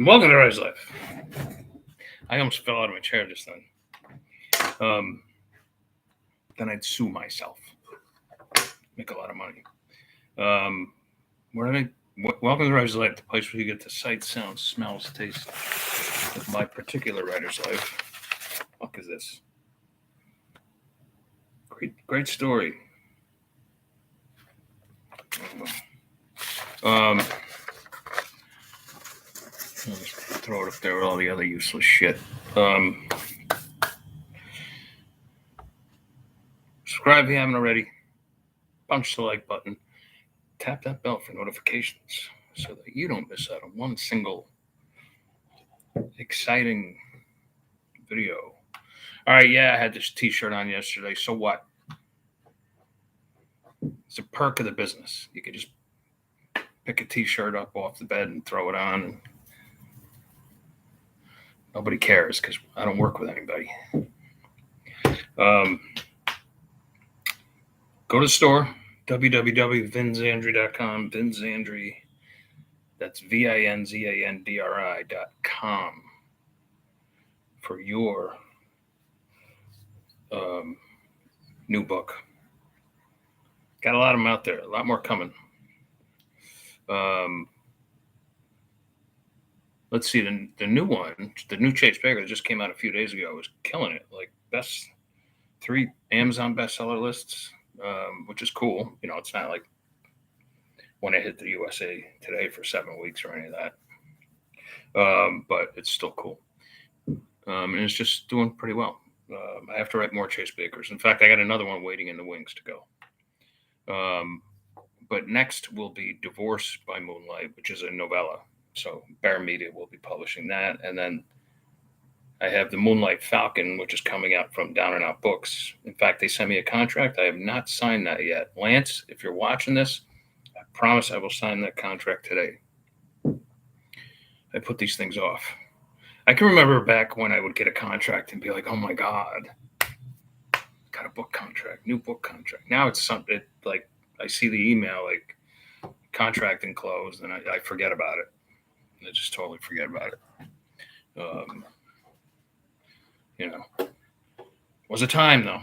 Welcome to Rise Life. I almost fell out of my chair just then. Then I'd sue myself. Make a lot of money. Welcome to Rise Life, the place where you get the sight, sounds, smells, taste of my particular writer's life. What is this? Great story. I'll just throw it up there with all the other useless shit. Subscribe if you haven't already. Punch the like button. Tap that bell for notifications so that you don't miss out on one single exciting video. All right, yeah, I had this t-shirt on yesterday. So what? It's a perk of the business. You could just pick a t-shirt up off the bed and throw it on, and nobody cares because I don't work with anybody. Go to the store, www.vinzandri.com, Vinzandri, that's VINZANDRI.com, for your new book. Got a lot of them out there, a lot more coming. Let's see, the new one, the new Chase Baker that just came out a few days ago, was killing it. Like best 3 Amazon bestseller lists, which is cool. You know, it's not like when I hit the USA Today for 7 weeks or any of that, but it's still cool. And it's just doing pretty well. I have to write more Chase Bakers. In fact, I got another one waiting in the wings to go. But next will be Divorce by Moonlight, which is a novella. So Bear Media will be publishing that. And then I have the Moonlight Falcon, which is coming out from Down and Out Books. In fact, they sent me a contract. I have not signed that yet. Lance, if you're watching this, I promise I will sign that contract today. I put these things off. I can remember back when I would get a contract and be like, oh my God, got a book contract, new book contract. Now it's something like I see the email like contract enclosed and I forget about it. I just totally forget about it. You know, was a time though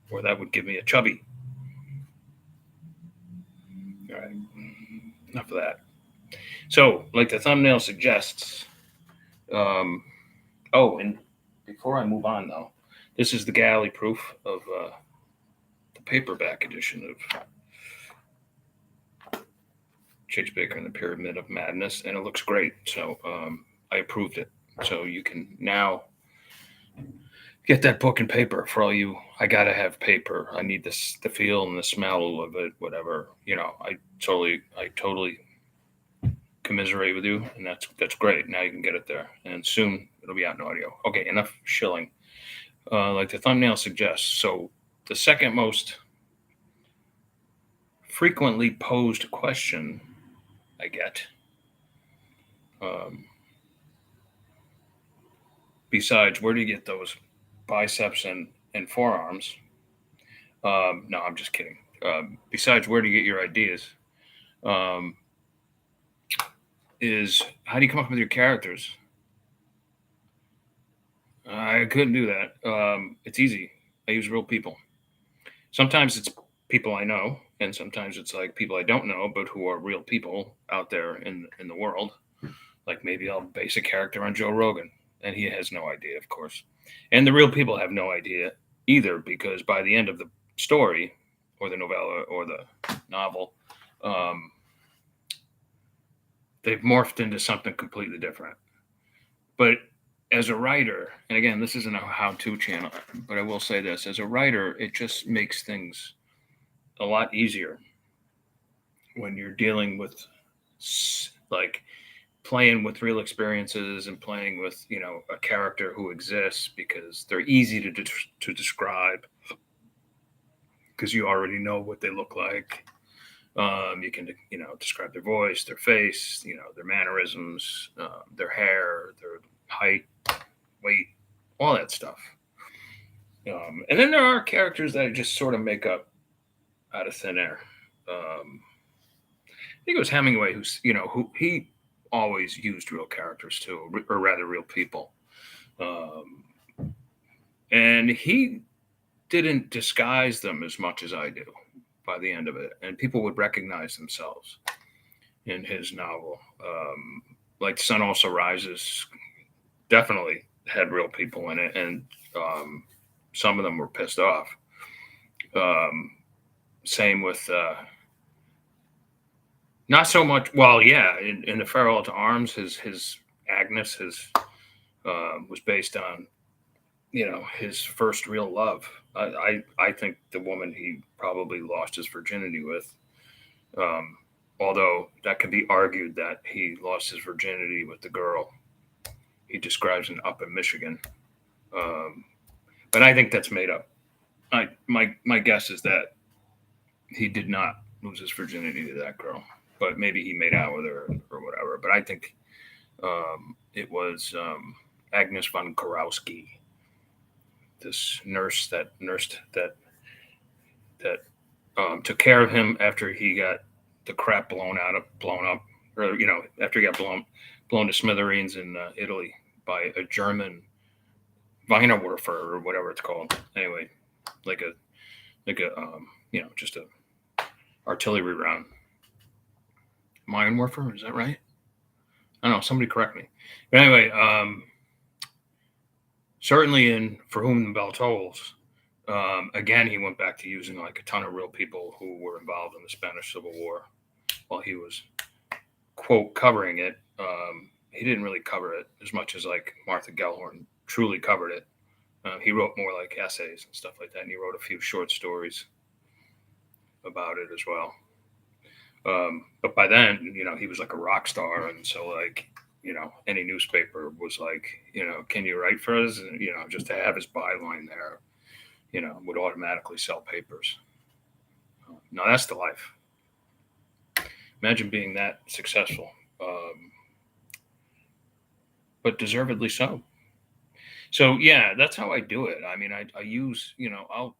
where that would give me a chubby. All right, enough of that. So, like the thumbnail suggests, and before I move on though, this is the galley proof of the paperback edition of Chase Baker and the Pyramid of Madness, and it looks great. So I approved it. So you can now get that book in paper. For all you, I gotta have paper. I need the feel and the smell of it, whatever. You know, I totally commiserate with you, and that's great. Now you can get it there, and soon it'll be out in audio. Okay, enough shilling. Like the thumbnail suggests. So the second most frequently posed question I get, besides where do you get those biceps and forearms? No, I'm just kidding. Besides where do you get your ideas? Is how do you come up with your characters? I couldn't do that. It's easy. I use real people. Sometimes it's people I know, and sometimes it's like people I don't know, but who are real people out there in the world. Like maybe I'll base a character on Joe Rogan, and he has no idea, of course. And the real people have no idea either, because by the end of the story, or the novella, or the novel, they've morphed into something completely different. But as a writer, and again, this isn't a how-to channel, but I will say this, as a writer, it just makes things a lot easier when you're dealing with like playing with real experiences and playing with, you know, a character who exists, because they're easy to describe because you already know what they look like. You can, you know, describe their voice, their face, you know, their mannerisms, their hair, their height, weight, all that stuff. And then there are characters that I just sort of make up out of thin air. I think it was Hemingway who he always used real characters too, or rather real people. Um, and he didn't disguise them as much as I do by the end of it. And people would recognize themselves in his novel. Like Sun Also Rises definitely had real people in it, and some of them were pissed off. Um, Same with not so much. Well, yeah, in the Farewell to Arms, his Agnes was based on his first real love. I think the woman he probably lost his virginity with. Um, Although that could be argued that he lost his virginity with the girl he describes up in Michigan. Um, but I think that's made up. My guess is that he did not lose his virginity to that girl, but maybe he made out with her or whatever. But I think it was Agnes von Kurowski, this nurse that took care of him after he got the crap blown up, or after he got blown to smithereens in Italy by a German Wienerwerfer or whatever it's called. Anyway, like a just a artillery round. Wienerwerfer, is that right? I don't know. Somebody correct me. But anyway, certainly in For Whom the Bell Tolls, again, he went back to using like a ton of real people who were involved in the Spanish Civil War while he was, quote, covering it. He didn't really cover it as much as like Martha Gellhorn truly covered it. He wrote more like essays and stuff like that, and he wrote a few short stories about it as well. But by then, he was like a rock star, and so like, any newspaper was like, can you write for us? And, just to have his byline there, would automatically sell papers. Now that's the life. Imagine being that successful, but deservedly so. So yeah, that's how I do it. I mean, I use, I'll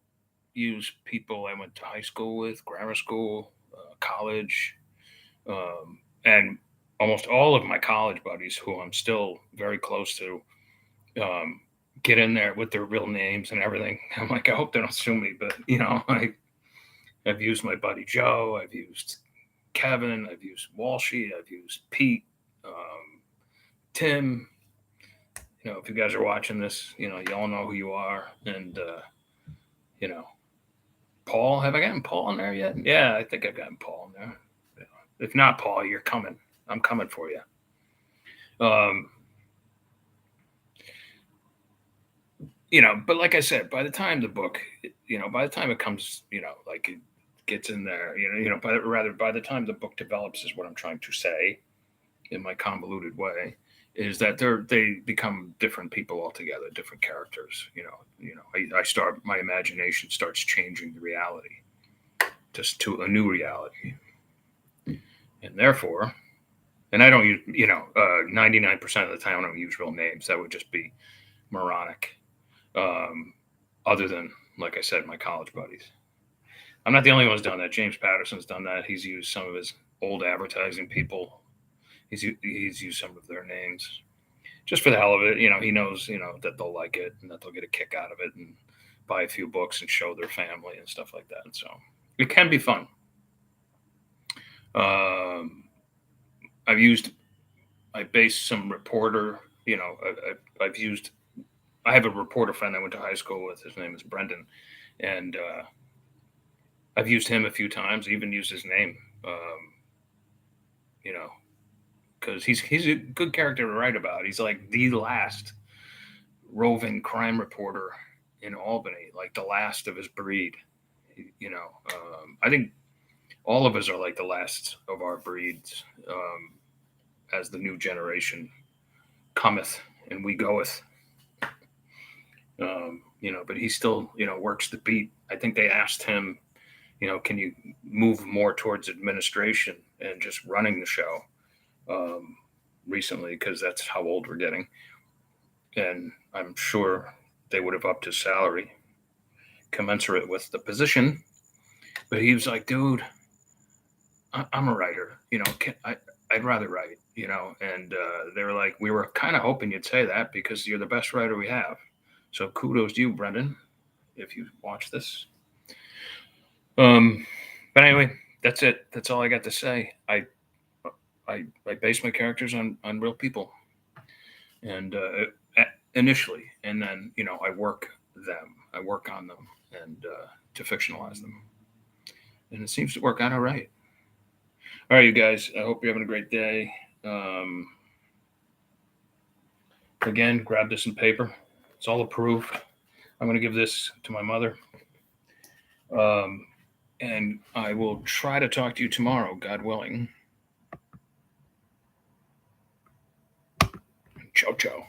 use people I went to high school with, grammar school, college, and almost all of my college buddies who I'm still very close to, um, get in there with their real names and everything. I'm like, I hope they don't sue me, but I've used my buddy Joe, I've used Kevin, I've used Walshy, I've used Pete, Tim. If you guys are watching this, you all know who you are, and you know, Paul. Have I gotten Paul in there yet? Yeah, I think I've gotten Paul in there. If not, Paul, you're coming. I'm coming for you. But like I said, by the time the book, by the time it comes, like it gets in there, by the time the book develops, is what I'm trying to say in my convoluted way, is that they become different people altogether, different characters. My imagination starts changing the reality just to a new reality, and therefore, and I don't use 99% of the time I don't use real names. That would just be moronic. Other than, like I said, my college buddies. I'm not the only one who's done that. James Patterson's done that. He's used some of his old advertising people. He's used some of their names just for the hell of it. He knows, that they'll like it and that they'll get a kick out of it and buy a few books and show their family and stuff like that. And so it can be fun. I based some reporter, I have a reporter friend I went to high school with. His name is Brendan. And I've used him a few times, even used his name, because he's a good character to write about. He's like the last roving crime reporter in Albany, like the last of his breed. I think all of us are like the last of our breeds, as the new generation cometh and we goeth. But he still, works the beat. I think they asked him, can you move more towards administration and just running the show recently, because that's how old we're getting. And I'm sure they would have upped his salary commensurate with the position. But he was like, dude, I'm a writer. I'd rather write. and they were like, we were kind of hoping you'd say that because you're the best writer we have. So kudos to you, Brendan, if you watch this. But anyway, that's it. That's all I got to say. I base my characters on real people, and initially, and then I work them. I work on them, and to fictionalize them, and it seems to work out all right. All right, you guys. I hope you're having a great day. Again, grab this in paper. It's all approved. I'm going to give this to my mother. And I will try to talk to you tomorrow, God willing. Ciao, ciao.